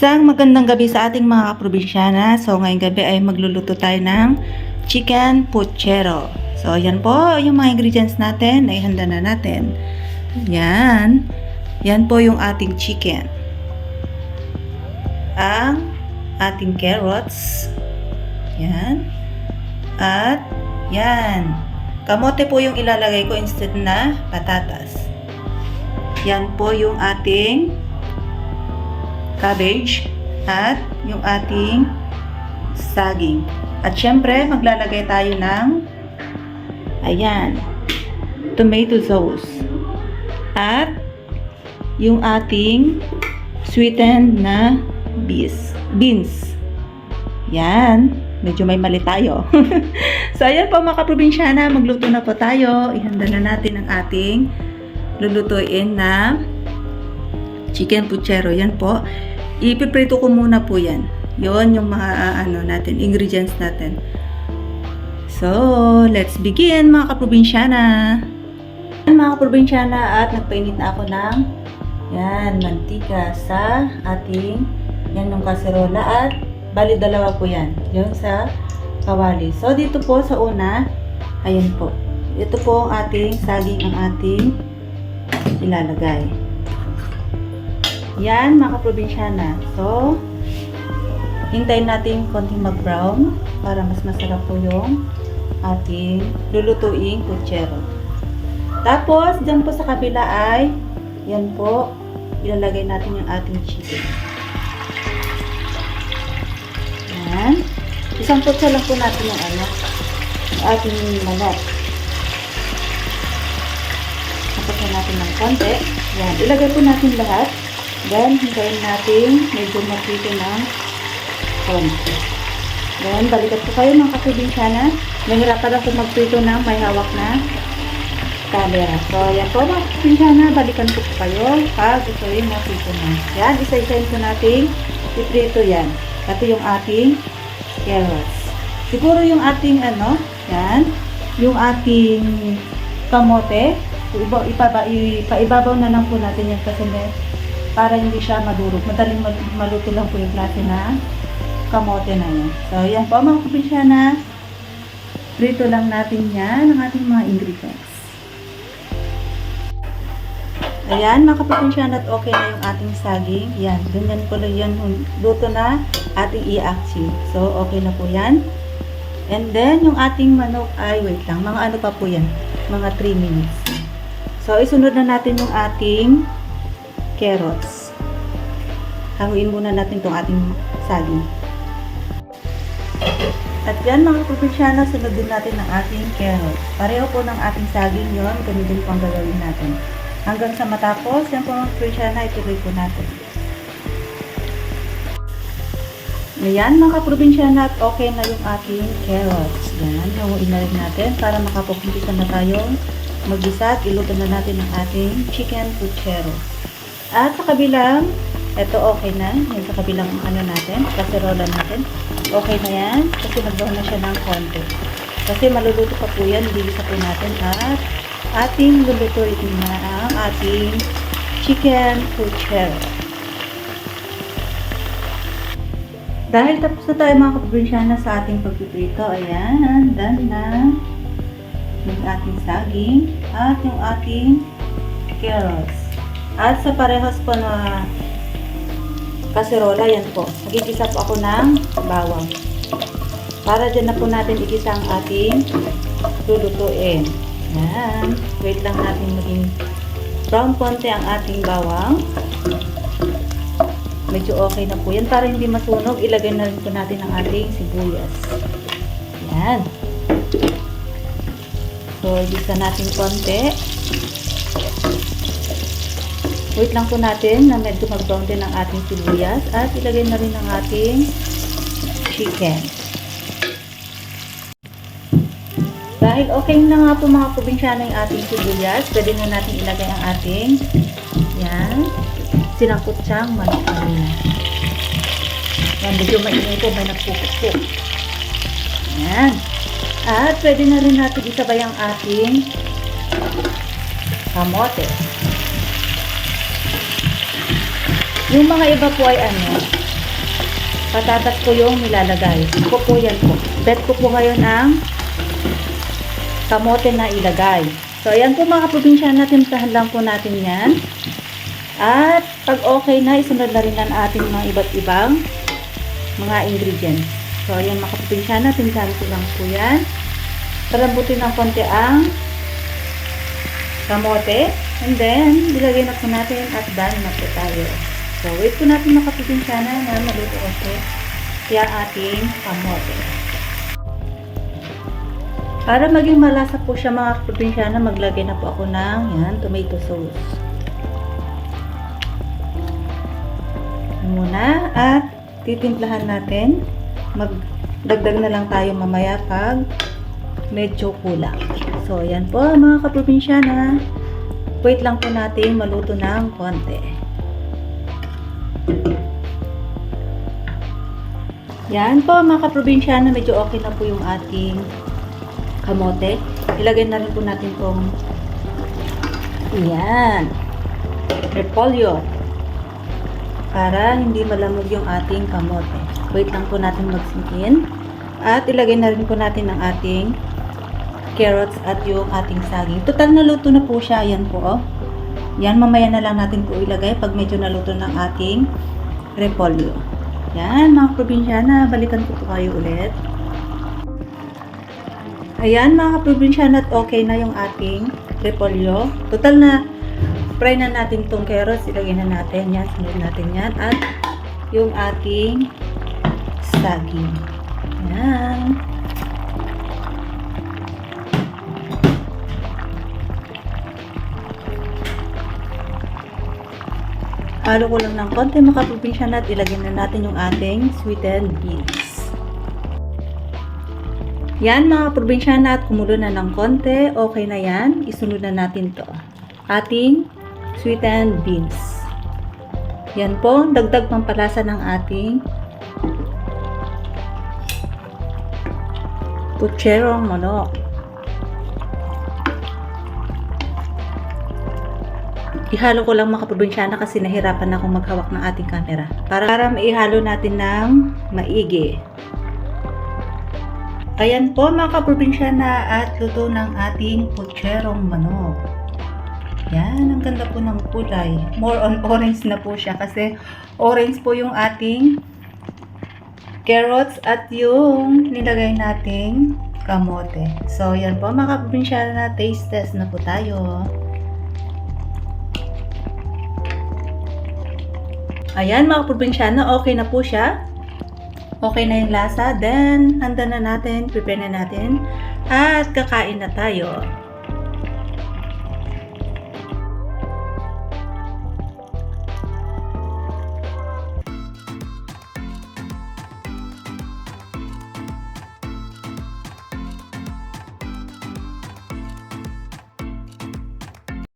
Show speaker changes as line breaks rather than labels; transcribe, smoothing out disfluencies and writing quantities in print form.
Isang magandang gabi sa ating mga kaprobinsyana. So ngayong gabi ay magluluto tayo ng chicken puchero. So yan po yung mga ingredients natin ay handa na natin. Yan. Yan po yung ating chicken. Ang ating carrots. Yan. At yan. Kamote po yung ilalagay ko instead na patatas. Yan po yung ating cabbage at yung ating saging. At syempre, maglalagay tayo ng ayan, tomato sauce. At yung ating sweetened na beans. Yan. Medyo may mali tayo. So, ayan po mga kaprobinsyana, magluto na po tayo. Ihanda na natin ang ating lulutuin na chicken puchero. Yan po. Ipiprito ko muna po yan. Yon yung mga natin, ingredients natin. So, let's begin mga kaprobinsyana. Mga kaprobinsyana, at nagpainit na ako ng yan, mantika sa ating yan yung kaserola at bali dalawa po yan. Yung sa kawali. So, dito po sa una, ayan po. Ito po ang ating saging ang ating ilalagay. Yan mga kaprobinsyana. So, hintayin natin konting mag-brown para mas masarap po yung ating lulutuing puchero. Tapos, dyan po sa kabila ay yan po, ilalagay natin yung ating chicken. Yan. Isang putsa lang po natin yung ating manok. Tapos natin ng konti. Yan. Ilagay po natin lahat. Then, hintayin natin medyo maprito ng konti. Then, balikat po kayo mga kaprobinsyana. Nahirapan ako magprito ng may hawak na camera. So, yan po mga kaprobinsyana. Balikan po kayo pag ito yung maprito na. Yan, isa-isayin po natin iprito yan. Ito yung ating carrots. Siguro yung ating yan, yung ating kamote, ipaibabaw na lang po natin yan kasi para hindi siya madurog. Madaling maluto lang po yung klase na kamote na yan. So, yan po mga kaprobinsyana. Prito lang natin yan ang ating mga ingredients. Ayan mga kaprobinsyana, at okay na yung ating saging. Yan, ganyan po lang yan. Luto na ating i-action. So, okay na po yan. And then, yung ating manok ay, wait lang, mga pa po yan? Mga 3 minutes. So, isunod na natin yung ating carrots. Haluin muna natin itong ating saging. At yan mga kaprobinsyana, sunod din natin ang ating carrots. Pareho po ng ating saging yon, ganun din po ang gagawin natin. Hanggang sa matapos, yan po mga kaprobinsyana, ituloy po natin. Ayan mga kaprobinsyana, at okay na yung ating carrots. Yan, haluin na rin natin para makapumpisa na tayong mag-isa at iluto na natin ang ating chicken puchero. At sa kabilang, ito okay na. Yan sa kabilang natin, kaserola natin. Okay na yan. Kasi nag-brown na siya ng konti. Kasi maluluto pa po yan. Bilisa po natin. At ating lulutuin na ang ating chicken puchero. Dahil tapos na tayo mga kaprobinsyana sa ating pagpiprito. Ayan. Done na yung ating saging at yung ating carrots. At sa parehas po na kaserola, yan po. Magigisa po ako ng bawang. Para dyan na po natin igisa ang ating lulutuin. Yan. Wait lang natin maging brown konti ang ating bawang. Medyo okay na po yan. Para hindi masunog, ilagay na rin po natin ang ating sibuyas. Yan. So, igisa natin konti. Wait lang po natin na medyo mag-brown din ang ating sibuyas at ilagay na rin ang ating chicken. Dahil okay na nga po mga probinsyana yung ating sibuyas, pwede na natin ilagay ang ating yan, sinangkutsang manok. Yan, medyo maingay po, may nagpupukpuk. Yan. At pwede na rin natin isabay ang ating kamote. Yung mga iba po ay Patatas po yung nilalagay. Ito po yan po. Bet ko po ngayon ang kamote na ilagay. So, ayan po mga kaprobinsya, timplahan lang po natin yan. At pag okay na, isunod na rin ang ating mga iba't ibang mga ingredients. So, ayan mga kaprobinsya, timplahan ko lang po yan. Palambutin ng konti ang kamote. And then, ilagay na po natin at done na po tayo. So, wait po natin mga kaprobinsya na maluto okay yung ating kamote. Para maging malasa po siya mga kaprobinsya, maglagay na po ako ng yan, tomato sauce. Muna at titimplahan natin. Magdagdag na lang tayo mamaya pag medyo kulang. So, ayan po mga kaprobinsya na wait lang po natin maluto ng konti. Yan po mga kaprobinsya na medyo okay na po yung ating kamote. Ilagay na rin po natin itong yan, repolyo para hindi malamog yung ating kamote. Wait lang po natin magsingkin at ilagay na rin po natin ang ating carrots at yung ating saging. Total naluto na po siya. Yan po oh. Yan, mamaya na lang natin po ilagay pag medyo naluto ng ating repolyo. Yan mga probinsyana, balikan ko po kayo ulit. Ayan mga probinsyana, at okay na yung ating repolyo. Total na fry na natin tong carrots, ilagay na natin yan, sunod natin yan, at yung ating saging. Yan. Halo ko lang ng konti mga kaprobinsya at ilagay na natin yung ating sweetened beans. Yan mga kaprobinsya at kumulo na ng konti. Okay na yan. Isunod na natin to. Ating sweetened beans. Yan po. Dagdag pampalasa ng ating pucherong manok. Ihalo ko lang mga kaprobinsyana kasi nahirapan akong maghawak ng ating camera. Para maihalo natin ng maigi. Ayan po mga kaprobinsyana at luto ng ating pucherong manok. Yan, ang ganda po ng kulay. More on orange na po siya kasi orange po yung ating carrots at yung nilagay nating kamote. So, yan po mga kaprobinsyana, taste test na po tayo. Ayan mga probinsyana, okay na po siya. Okay na yung lasa. Then, handa na natin, prepare na natin. At kakain na tayo.